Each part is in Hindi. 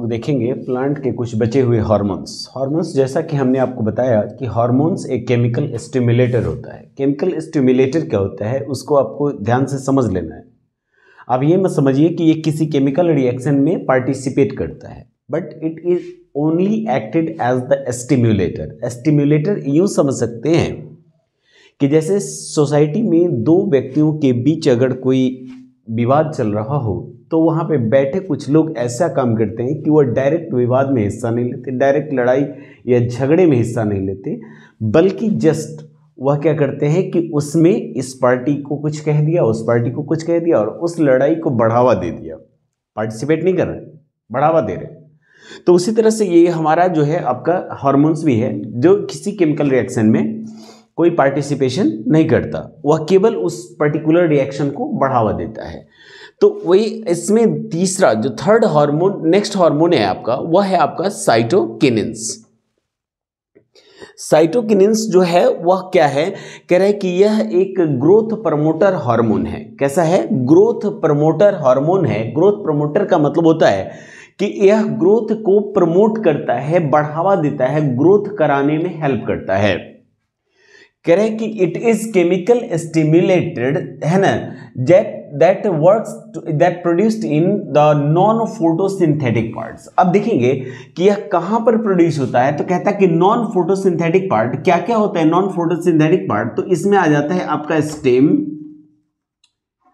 लोग देखेंगे प्लांट के कुछ बचे हुए हार्मोन्स जैसा कि हमने आपको बताया कि हार्मोन्स एक केमिकल स्टिमुलेटर होता है। केमिकल स्टिमुलेटर क्या होता है उसको आपको ध्यान से समझ लेना है। आप ये मत समझिए कि ये किसी केमिकल रिएक्शन में पार्टिसिपेट करता है, but it is only acted as the stimulator. Stimulator यूँ समझ सकते हैं कि जैसे सोसाइटी में दो व्यक्तियों के बीच अगर कोई विवाद चल रहा हो तो वहाँ पे बैठे कुछ लोग ऐसा काम करते हैं कि वो डायरेक्ट विवाद में हिस्सा नहीं लेते, डायरेक्ट लड़ाई या झगड़े में हिस्सा नहीं लेते, बल्कि जस्ट वह क्या करते हैं कि उसमें इस पार्टी को कुछ कह दिया, उस पार्टी को कुछ कह दिया और उस लड़ाई को बढ़ावा दे दिया। पार्टिसिपेट नहीं कर रहे, बढ़ावा दे रहे। तो उसी तरह से ये हमारा जो है आपका हार्मोन्स भी है, जो किसी केमिकल रिएक्शन में कोई पार्टिसिपेशन नहीं करता, वह केवल उस पर्टिकुलर रिएक्शन को बढ़ावा देता है। तो वही इसमें तीसरा जो थर्ड हार्मोन, नेक्स्ट हार्मोन है आपका, वह है आपका साइटोकिनिन्स। साइटोकिनिन्स जो है वह क्या है, कह रहे हैं कि यह एक ग्रोथ प्रमोटर हार्मोन है। कैसा है? ग्रोथ प्रमोटर हार्मोन है। ग्रोथ प्रमोटर का मतलब होता है कि यह ग्रोथ को प्रमोट करता है, बढ़ावा देता है, ग्रोथ कराने में हेल्प करता है। कह रहे हैं कि इट इज केमिकल स्टिमुलेटेड, है ना, that works that produced in the non photosynthetic parts. अब देखेंगे कि यह कहां पर प्रोड्यूस होता है, तो कहता है कि नॉन फोटोसिंथेटिक पार्ट क्या क्या होता है। नॉन फोटोसिंथेटिक पार्ट तो इसमें आ जाता है आपका स्टेम,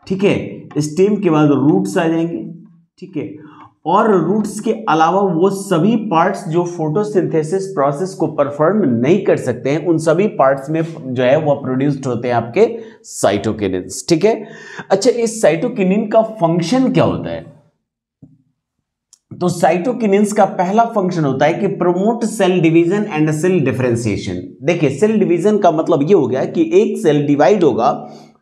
ठीक है, स्टेम के बाद रूट्स आ जाएंगे, ठीक है, और रूट्स के अलावा वो सभी पार्ट्स जो फोटोसिंथेसिस प्रोसेस को परफॉर्म नहीं कर सकते हैं, उन सभी पार्ट्स में जो है वो प्रोड्यूस्ड होते हैं आपके साइटोकिनिन्स, ठीक है। अच्छा, इस साइटोकिनिन का फंक्शन क्या होता है? तो साइटोकिनिन्स का पहला फंक्शन होता है कि promote cell division and cell differentiation. देखिए, सेल डिवीजन का मतलब ये हो गया कि एक सेल डिवाइड होगा,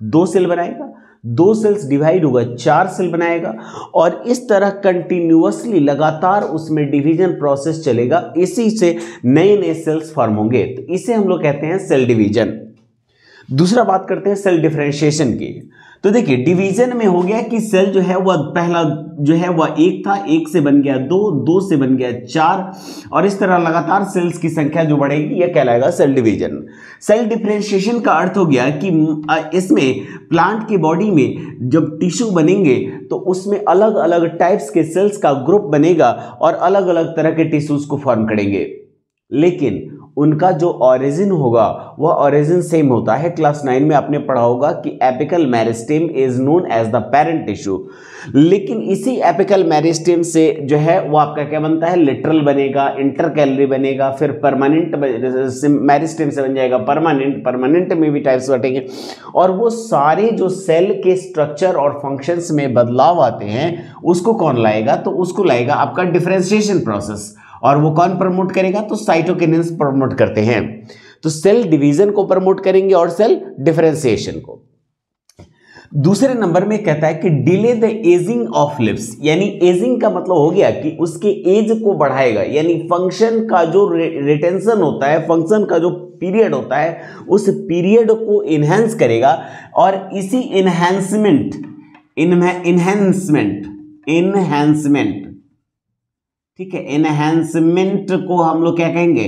दो सेल बनाएगा, दो सेल्स डिवाइड होगा, चार सेल बनाएगा, और इस तरह कंटिन्यूअसली लगातार उसमें डिवीजन प्रोसेस चलेगा। इसी से नए नए सेल्स फॉर्म होंगे, तो इसे हम लोग कहते हैं सेल डिवीजन। दूसरा बात करते हैं सेल डिफरेंशिएशन की। तो देखिए, डिवीजन में हो गया कि सेल जो है वह पहला जो है वह एक था, एक से बन गया दो, दो से बन गया चार, और इस तरह लगातार सेल्स की संख्या जो बढ़ेगी यह कहलाएगा सेल डिवीजन। सेल डिफरेंशिएशन का अर्थ हो गया कि इसमें प्लांट की बॉडी में जब टिश्यू बनेंगे तो उसमें अलग अलग टाइप्स के सेल्स का ग्रुप बनेगा और अलग अलग तरह के टिश्यूज को फॉर्म करेंगे, लेकिन उनका जो ओरिजिन होगा वह ओरिजिन सेम होता है। क्लास 9 में आपने पढ़ा होगा कि apical meristem is known as the parent tissue, लेकिन इसी एपिकल मेरिस्टेम से जो है वो आपका क्या बनता है, लिटरल बनेगा, इंटरकैलरी बनेगा, फिर परमानेंट मेरिस्टेम से बन जाएगा परमानेंट, परमानेंट में भी टाइप्स बटेंगे, और वो सारे जो सेल के स्ट्रक्चर और फंक्शंस में बदलाव आते हैं उसको कौन लाएगा, तो उसको लाएगा आपका डिफरेंशिएशन प्रोसेस। और वो कौन प्रमोट करेगा, तो साइटोकिनिन्स प्रमोट करते हैं। तो सेल डिवीजन को प्रमोट करेंगे और सेल डिफरेंशिएशन को। दूसरे नंबर में कहता है कि delay the ageing of lips, यानी एजिंग का मतलब हो गया कि उसके एज को बढ़ाएगा, यानी फंक्शन का जो रिटेंशन होता है, फंक्शन का जो पीरियड होता है, उस पीरियड को इनहेंस करेगा। और इसी इनहेंसमेंट, ठीक है, इनहेंसमेंट को हम लोग क्या कहेंगे,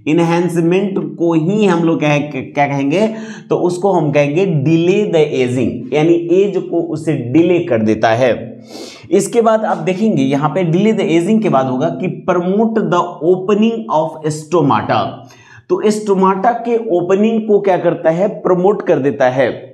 इनहेंसमेंट को ही हम लोग क्या कहेंगे, तो उसको हम कहेंगे डिले द एजिंग, यानी एज को उसे डिले कर देता है। इसके बाद आप देखेंगे यहां पे डिले द एजिंग के बाद होगा कि promote the opening of stomata. तो स्टोमाटा के ओपनिंग को क्या करता है, प्रमोट कर देता है।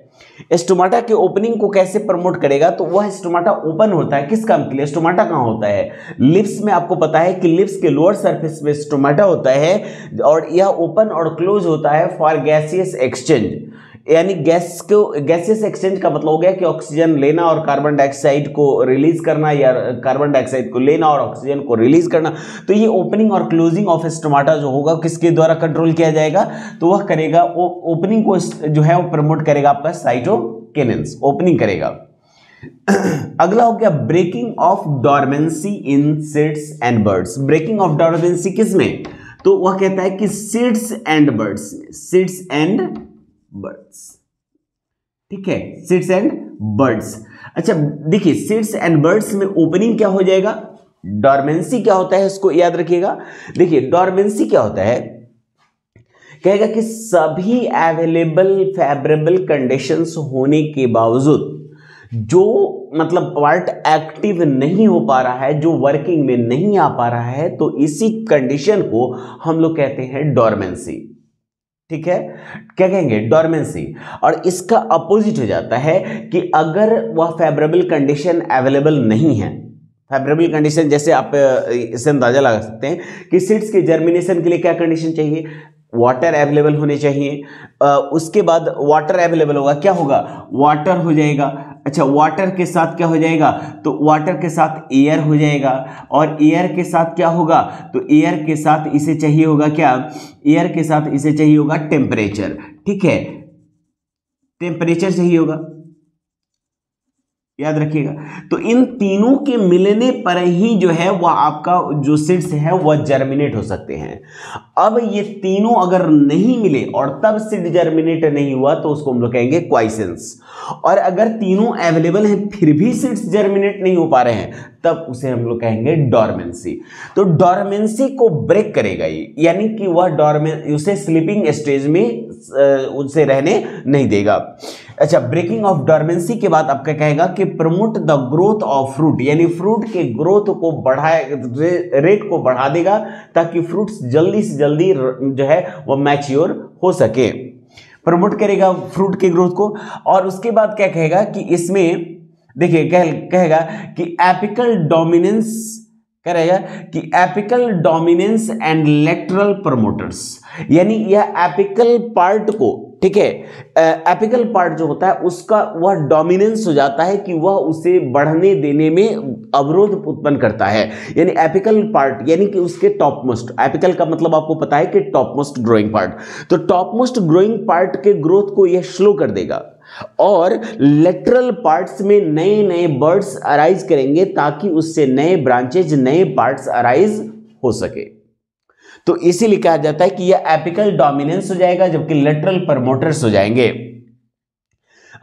स्टोमाटा के ओपनिंग को कैसे प्रमोट करेगा, तो वह स्टोमाटा ओपन होता है किस काम के लिए, स्टोमाटा कहां होता है, लिप्स में। आपको पता है कि लिप्स के लोअर सरफेस में स्टोमाटा होता है, और यह ओपन और क्लोज होता है फॉर गैसियस एक्सचेंज, यानी गैसियस एक्सचेंज का मतलब हो गया कि ऑक्सीजन लेना और कार्बन डाइऑक्साइड को रिलीज करना, या कार्बन डाइऑक्साइड को लेना और ऑक्सीजन को रिलीज करना। तो ये ओपनिंग और क्लोजिंग ऑफ स्टोमाटा जो होगा किसके द्वारा कंट्रोल किया जाएगा, तो वह करेगा ओपनिंग को जो है वो प्रमोट करेगा आपका साइटोकिनिन्स, ओपनिंग करेगा। अगला हो गया breaking of dormancy in seeds and birds. Breaking of dormancy किस में, तो वह कहता है कि seeds and birds, seeds and birds, ठीक है, सीड्स एंड बर्ड्स। अच्छा देखिए, सीड्स एंड बर्ड्स में ओपनिंग क्या हो जाएगा, डॉर्मेंसी क्या होता है इसको याद रखिएगा। देखिए डॉर्मेंसी क्या होता है, कहेगा कि सभी अवेलेबल फेवरेबल कंडीशंस होने के बावजूद जो मतलब पार्ट एक्टिव नहीं हो पा रहा है, जो वर्किंग में नहीं आ पा रहा है, तो इसी कंडीशन को हम लोग कहते हैं डॉर्मेंसी। ठीक है, क्या कहेंगे, डॉर्मेंसी। और इसका अपोजिट हो जाता है कि अगर वह फेवरेबल कंडीशन अवेलेबल नहीं है, फेवरेबल कंडीशन जैसे आप इससे अंदाजा लगा सकते हैं कि सीड्स के जर्मिनेशन के लिए क्या कंडीशन चाहिए, वाटर अवेलेबल होने चाहिए। उसके बाद वाटर अवेलेबल होगा, क्या होगा, वाटर हो जाएगा। अच्छा, वाटर के साथ क्या हो जाएगा, तो वाटर के साथ एयर हो जाएगा, और एयर के साथ क्या होगा, तो एयर के साथ इसे चाहिए होगा क्या, एयर के साथ इसे चाहिए होगा टेम्परेचर। ठीक है, टेम्परेचर चाहिए होगा, याद रखिएगा। तो इन तीनों के मिलने पर ही जो है वह आपका जो सीड्स है वह जर्मिनेट हो सकते हैं। अब ये तीनों अगर नहीं मिले और तब सीड जर्मिनेट नहीं हुआ तो उसको हम लोग कहेंगे क्वाइसेंस। और अगर तीनों अवेलेबल हैं फिर भी सीड्स जर्मिनेट नहीं हो पा रहे हैं तब उसे हम लोग कहेंगे डॉर्मेंसी। तो डॉर्मेंसी को ब्रेक करेगा ये, यानी कि वह उसे स्लीपिंग स्टेज में उसे रहने नहीं देगा। अच्छा, ब्रेकिंग ऑफ डॉर्मेंसी के बाद आपका कहेगा कि promote the growth of fruit, यानी फ्रूट के ग्रोथ को रेट को बढ़ा देगा ताकि फ्रूट्स जल्दी से जल्दी जो है वो मैच्योर हो सके। प्रमोट करेगा फ्रूट के ग्रोथ को। और उसके बाद क्या कहेगा कि इसमें देखिए कहेगा कि एपिकल डोमिनेंस, करेगा कि apical dominance and lateral promoters, यानी यह एपिकल पार्ट को, ठीक है, एपिकल पार्ट जो होता है उसका वह डोमिनेंस हो जाता है कि वह उसे बढ़ने देने में अवरोध उत्पन्न करता है। यानी एपिकल पार्ट यानी कि उसके टॉप मोस्ट, एपिकल का मतलब आपको पता है कि टॉप मोस्ट ग्रोइंग पार्ट, तो टॉप मोस्ट ग्रोइंग पार्ट के ग्रोथ को यह स्लो कर देगा और लेटरल पार्ट्स में नए नए बर्ड्स अराइज करेंगे ताकि उससे नए ब्रांचेज, नए पार्ट्स अराइज हो सके। तो इसीलिए कहा जाता है कि यह एपिकल डोमिनेंस हो जाएगा जबकि लेटरल प्रमोटर्स हो जाएंगे।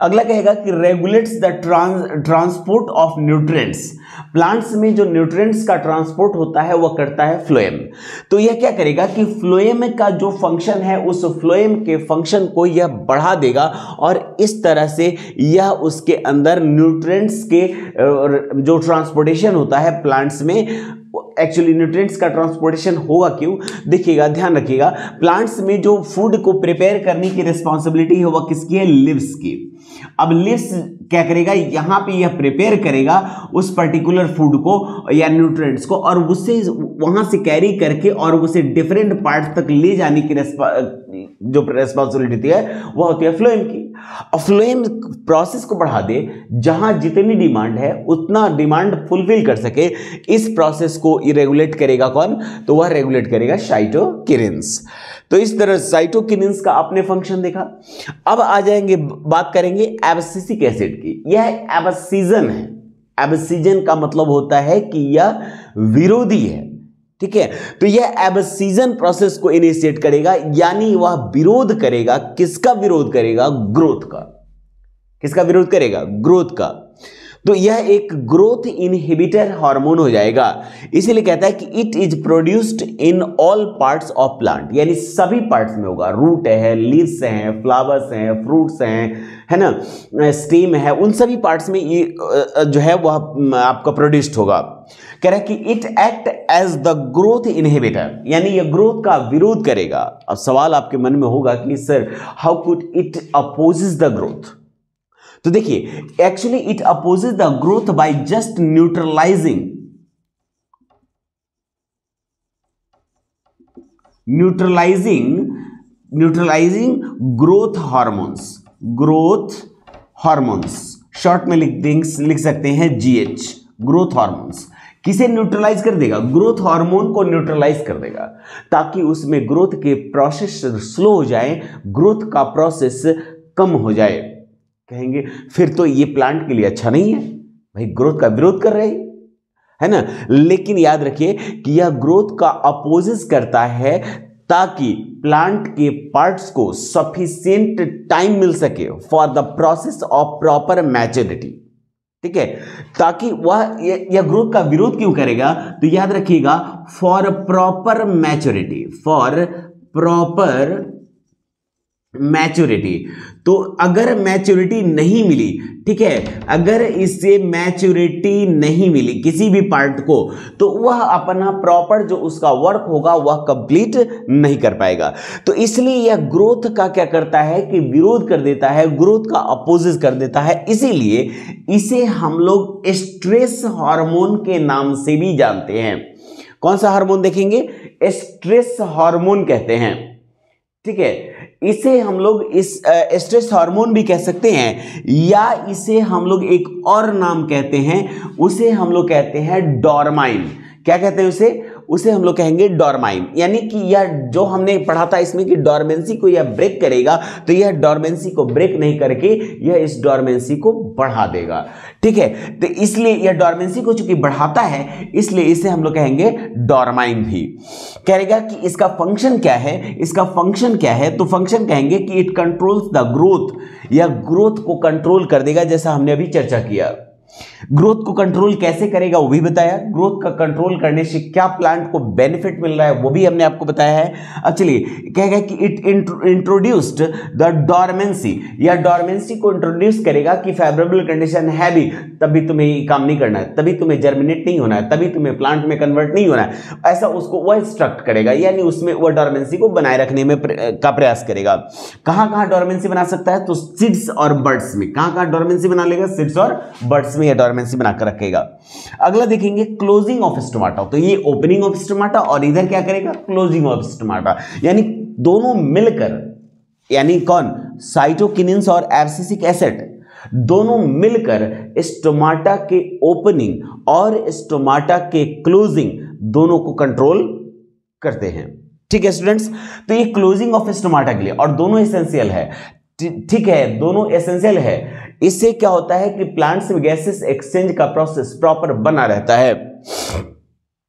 अगला कहेगा कि regulates the transport of nutrients, plants में जो न्यूट्रिएंट्स का ट्रांसपोर्ट होता है वह करता है फ्लोएम। तो यह क्या करेगा कि फ्लोएम का जो फंक्शन है उस फ्लोएम के फंक्शन को यह बढ़ा देगा और इस तरह से यह उसके अंदर न्यूट्रिएंट्स के जो ट्रांसपोर्टेशन होता है प्लांट्स में, एक्चुअली न्यूट्रिएंट्स का ट्रांसपोर्टेशन होगा क्यों, देखिएगा, ध्यान रखिएगा। प्लांट्स में जो फूड को प्रिपेयर करने की रिस्पॉन्सिबिलिटी है वह किसकी है, लीव्स की। अब लीव्स क्या करेगा, यहां पे यह प्रिपेयर करेगा उस पर्टिकुलर फूड को या न्यूट्रिएंट्स को और उसे वहां से कैरी करके और उसे डिफरेंट पार्ट तक ले जाने की जो रिस्पॉन्सिबिलिटी है वह होती है फ्लोएम की। और फ्लोएम प्रोसेस को बढ़ा दे, जहां जितनी डिमांड है उतना डिमांड फुलफिल कर सके, इस प्रोसेस को रेगुलेट करेगा कौन, तो वह रेगुलेट करेगा साइटोकिनिन्स। तो इस तरह साइटोकिनिन्स का आपने फंक्शन देखा। अब आ जाएंगे, बात करेंगे एब्सिसिक एसिड की। यह एब्सिजन है। एब्सिजन का मतलब होता है कि यह विरोधी है, ठीक है। तो यह एब्सिजन प्रोसेस को इनिशिएट करेगा, यानी वह विरोध करेगा। किसका विरोध करेगा, ग्रोथ का। किसका विरोध करेगा, ग्रोथ का। तो यह एक ग्रोथ इनहिबिटर हार्मोन हो जाएगा। इसीलिए कहता है कि it is produced in all parts of plant, यानी सभी पार्ट्स में होगा। रूट है, लीव्स हैं, फ्लावर्स हैं, फ्रूट्स हैं, है ना, स्टेम है, उन सभी पार्ट्स में ये जो है वह आपका प्रोड्यूस्ड होगा। कह रहा है कि it act as the growth inhibitor, यानी यह ग्रोथ का विरोध करेगा। अब सवाल आपके मन में होगा कि sir how could it opposes the growth. तो देखिए, actually it opposes the growth by just neutralising growth hormones, short में लिख सकते हैं GH, ग्रोथ हार्मोन्स। किसे न्यूट्रलाइज कर देगा, ग्रोथ हार्मोन को न्यूट्रलाइज कर देगा ताकि उसमें ग्रोथ के प्रोसेस स्लो हो जाए, ग्रोथ का प्रोसेस कम हो जाए। कहेंगे फिर तो ये प्लांट के लिए अच्छा नहीं है, भाई ग्रोथ का विरोध कर रहे है ना। लेकिन याद रखिए कि यह ग्रोथ का अपोजिस करता है ताकि प्लांट के पार्ट्स को सफिशिएंट टाइम मिल सके for the process of proper maturity. ठीक है, ताकि वह यह ग्रोथ का विरोध क्यों करेगा, तो याद रखिएगा for proper maturity, for proper maturity. तो अगर मैच्योरिटी नहीं मिली, ठीक है, अगर इससे मैच्योरिटी नहीं मिली किसी भी पार्ट को, तो वह अपना प्रॉपर जो उसका वर्क होगा वह कंप्लीट नहीं कर पाएगा। तो इसलिए यह ग्रोथ का क्या करता है कि विरोध कर देता है, ग्रोथ का अपोजिट कर देता है। इसीलिए इसे हम लोग स्ट्रेस हार्मोन के नाम से भी जानते हैं। कौन सा हार्मोन देखेंगे, स्ट्रेस हार्मोन कहते हैं, ठीक है। इसे हम लोग इस स्ट्रेस हार्मोन भी कह सकते हैं, या इसे हम लोग एक और नाम कहते हैं, उसे हम लोग कहते हैं डोरमाइन। क्या कहते हैं उसे हम लोग कहेंगे डोरमाइन। यानी कि यह जो हमने पढ़ा था इसमें कि डोरमेंसी को यह ब्रेक करेगा, तो यह डोरमेंसी को ब्रेक नहीं करके यह इस डोरमेंसी को बढ़ा देगा, ठीक है। तो इसलिए यह डोरमेंसी को चूंकि बढ़ाता है, इसलिए इसे हम लोग कहेंगे डोरमाइन भी। कहेगा कि इसका फंक्शन क्या है, इसका फंक्शन क्या है, तो फंक्शन कहेंगे कि इट कंट्रोल्स द ग्रोथ, या ग्रोथ को कंट्रोल कर देगा, जैसा हमने अभी चर्चा किया। ग्रोथ को कंट्रोल कैसे करेगा वो भी बताया, ग्रोथ का कंट्रोल करने से क्या प्लांट को बेनिफिट मिल रहा है वो भी हमने आपको बताया है। अब चलिए कहेगा कि इट इंट्रोड्यूस्ड द डोरमेंसी, या डोरमेंसी को इंट्रोड्यूस करेगा कि फेवरेबल कंडीशन है भी तभी तुम्हें ये काम नहीं करना है, तभी तुम्हें जर्मिनेट नहीं होना है, तभी तुम्हें प्लांट में कन्वर्ट नहीं होना है, ऐसा उसको वह इंस्ट्रक्ट करेगा, यानी उसमें वह डोरमेंसी को बनाए रखने में का प्रयास करेगा। कहां कहां डोरमेंसी बना सकता है, तो सीड्स और बर्ड्स में। कहां कहां डोरमेंसी बना लेगा, सीड्स और बर्ड्स में यह डोरमेंसी बनाकर रखेगा। अगला देखेंगे क्लोजिंग ऑफ स्टोमाटा, तो ये ओपनिंग ऑफ स्टोमाटा और इधर क्या करेगा, क्लोजिंग ऑफ स्टोमाटा, यानी दोनों मिलकर, यानी कौन, साइटोकिनिन्स और एब्सिसिक एसिड दोनों मिलकर स्टोमाटा के ओपनिंग और स्टोमाटा के क्लोजिंग दोनों को कंट्रोल करते हैं, ठीक है स्टूडेंट्स। तो ये क्लोजिंग ऑफ स्टोमाटा के लिए, और दोनों एसेंशियल है, ठीक है, दोनों एसेंशियल है। इससे क्या होता है कि प्लांट्स में गैसेस एक्सचेंज का प्रोसेस प्रॉपर बना रहता है।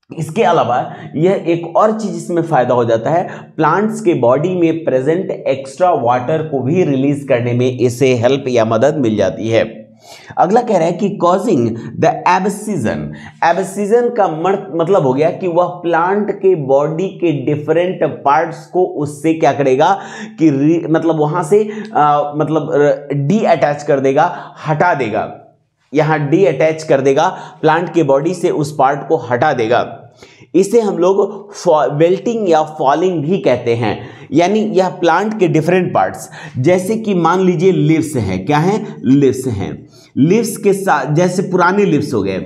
इसके अलावा यह एक और चीज इसमें फायदा हो जाता है, प्लांट्स के बॉडी में प्रेजेंट एक्स्ट्रा वाटर को भी रिलीज करने में इसे हेल्प या मदद मिल जाती है। अगला कह रहा है कि कॉजिंग द एब्सिजन, एब्सिजन का मतलब हो गया कि वह प्लांट के बॉडी के डिफरेंट पार्ट्स को उससे क्या करेगा कि मतलब वहां से मतलब डी अटैच कर देगा, हटा देगा, यहां डी अटैच कर देगा, प्लांट के बॉडी से उस पार्ट को हटा देगा। इसे हम लोग वेल्टिंग या फॉलिंग भी कहते हैं। यानी यह प्लांट के डिफरेंट पार्ट्स, जैसे कि मान लीजिए लीव्स हैं, क्या हैं, लीव्स हैं, लीव्स के साथ जैसे पुराने लीव्स हो गए,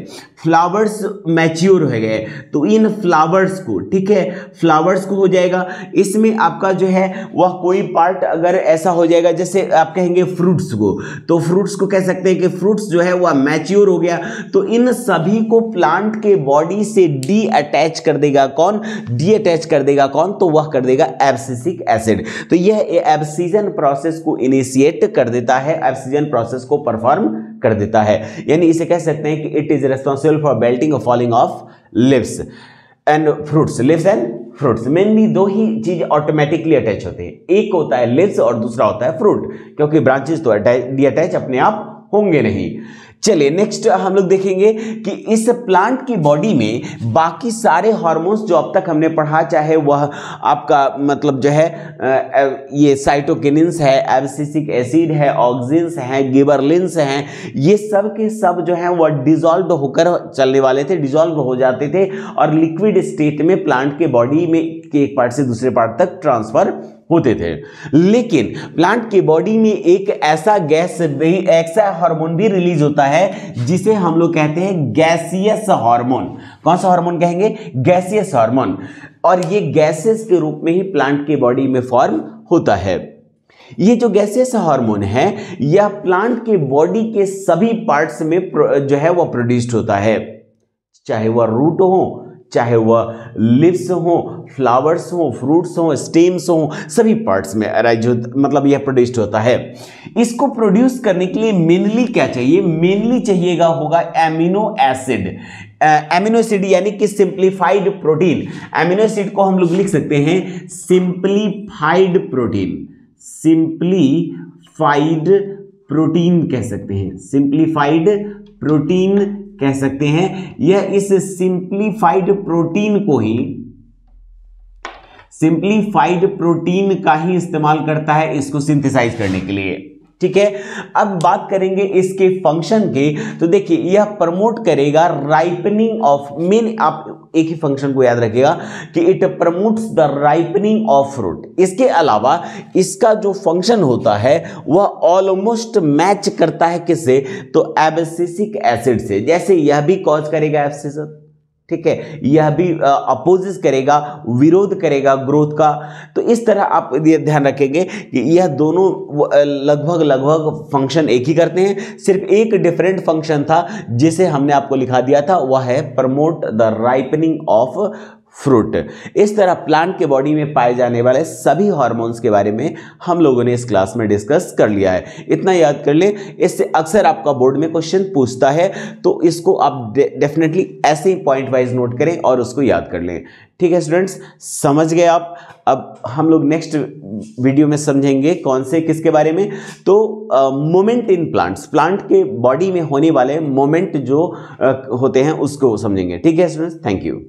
फ्लावर्स मैच्योर हो गए, तो इन फ्लावर्स को, ठीक है, फ्लावर्स को हो जाएगा। इसमें आपका जो है वह कोई पार्ट अगर ऐसा हो जाएगा, जैसे आप कहेंगे फ्रूट्स को, तो फ्रूट्स को कह सकते हैं कि फ्रूट्स जो है वह मैच्योर हो गया। तो इन सभी को प्लांट के बॉडी से डी अटैच कर देगा कौन, डी अटैच कर देगा कौन, तो वह कर देगा एब्सिसिक एसिड। तो यह एब्सिजन प्रोसेस को इनिशिएट कर देता है, एब्सिजन प्रोसेस को परफॉर्म कर देता है। यानी इसे कह सकते हैं कि it is responsible for wilting और falling of leaves and fruits, leaves and fruits. Mainly दो ही चीज ऑटोमेटिकली अटैच होते हैं, एक होता है लीव्स और दूसरा होता है फ्रूट, क्योंकि ब्रांचेस तो डी अटैच अपने आप होंगे नहीं। चलिए नेक्स्ट हम लोग देखेंगे कि इस प्लांट की बॉडी में बाकी सारे हार्मोन्स जो अब तक हमने पढ़ा, चाहे वह आपका मतलब जो है ये साइटोकिनिन्स है, एब्सिसिक एसिड है, ऑक्सिन्स हैं, गिबरलिन्स हैं, ये सब के सब जो है वह डिसॉल्व होकर चलने वाले थे, डिसॉल्व हो जाते थे और लिक्विड स्टेट में प्लांट के बॉडी में के एक पार्ट से दूसरे पार्ट तक ट्रांसफर होते थे। लेकिन प्लांट की बॉडी में एक ऐसा गैस भी, ऐसा हार्मोन भी रिलीज होता है जिसे हम लोग कहते हैं गैसियस हार्मोन। कौन सा हार्मोन कहेंगे, गैसियस हार्मोन, और ये गैसेस के रूप में ही प्लांट की बॉडी में फॉर्म होता है। ये जो गैसियस हार्मोन है यह प्लांट के बॉडी के सभी पार्ट्स में जो है वह प्रोड्यूस्ड होता है, चाहे वह रूट हो, चाहे वह लिव्स हो, फ्लावर्स हो, फ्रूट्स हो, स्टेम्स हो, सभी पार्ट्स में जो मतलब यह प्रोड्यूस्ड होता है। इसको प्रोड्यूस करने के लिए मेनली क्या चाहिए, मेनली चाहिएगा होगा एमिनो एसिड। एमिनो एसिड यानी कि सिंप्लीफाइड प्रोटीन। एमिनो एसिड को हम लोग लिख सकते हैं सिंप्लीफाइड प्रोटीन, सिंप्लीफाइड प्रोटीन कह सकते हैं, सिंप्लीफाइड प्रोटीन कह सकते हैं। यह इस सिंप्लीफाइड प्रोटीन का ही इस्तेमाल करता है इसको सिंथेसाइज करने के लिए। ठीक है, अब बात करेंगे इसके फंक्शन के, तो देखिए यह प्रमोट करेगा राइपनिंग ऑफ, मेन आप एक ही फंक्शन को याद रखिएगा कि it promotes the ripening of fruit. इसके अलावा इसका जो फंक्शन होता है वह ऑलमोस्ट मैच करता है किससे, तो एब्सिसिक एसिड से। जैसे यह भी कॉज करेगा एब्सिस, ठीक है, यह भी अपोजिस करेगा, विरोध करेगा ग्रोथ का। तो इस तरह आप ये ध्यान रखेंगे कि यह दोनों लगभग फंक्शन एक ही करते हैं, सिर्फ एक डिफरेंट फंक्शन था जिसे हमने आपको लिखा दिया था, वह है promote the ripening of fruit. इस तरह प्लांट के बॉडी में पाए जाने वाले सभी हार्मोन्स के बारे में हम लोगों ने इस क्लास में डिस्कस कर लिया है। इतना याद कर लें, इससे अक्सर आपका बोर्ड में क्वेश्चन पूछता है, तो इसको आप डेफिनेटली ऐसे ही पॉइंट वाइज नोट करें और उसको याद कर लें। ठीक है स्टूडेंट्स, समझ गए आप। अब हम लोग नेक्स्ट वीडियो में समझेंगे कौन से किसके बारे में, तो मोमेंट इन प्लांट्स, प्लांट के बॉडी में होने वाले मोमेंट जो होते हैं उसको समझेंगे। ठीक है स्टूडेंट्स, थैंक यू।